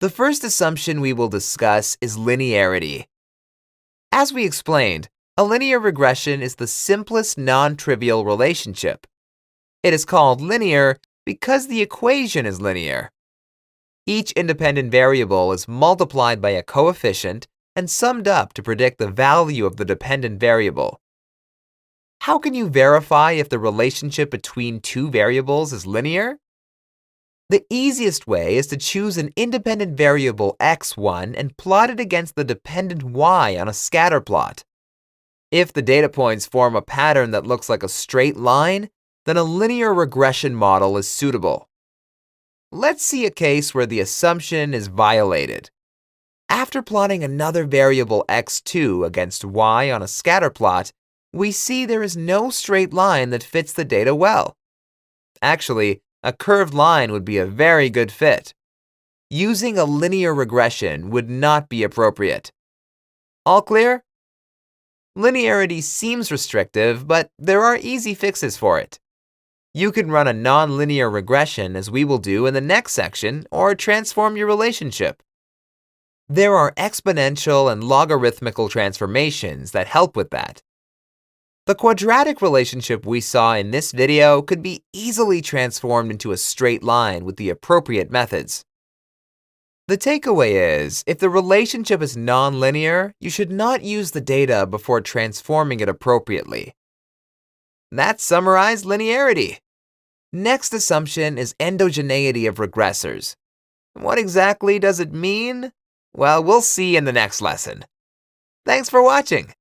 The first assumption we will discuss is linearity. As we explained, a linear regression is the simplest non-trivial relationship. It is called linear because the equation is linear. Each independent variable is multiplied by a coefficient and summed up to predict the value of the dependent variable. How can you verify if the relationship between two variables is linear? The easiest way is to choose an independent variable x1 and plot it against the dependent y on a scatter plot. If the data points form a pattern that looks like a straight line, then a linear regression model is suitable. Let's see a case where the assumption is violated. After plotting another variable x2 against y on a scatter plot, we see there is no straight line that fits the data well. Actually, a curved line would be a very good fit. Using a linear regression would not be appropriate. All clear? Linearity seems restrictive, but there are easy fixes for it. You can run a nonlinear regression, as we will do in the next section, or transform your relationship. There are exponential and logarithmical transformations that help with that. The quadratic relationship we saw in this video could be easily transformed into a straight line with the appropriate methods. The takeaway is, if the relationship is nonlinear, you should not use the data before transforming it appropriately. That summarized linearity. Next assumption is endogeneity of regressors. What exactly does it mean? Well, we'll see in the next lesson. Thanks for watching.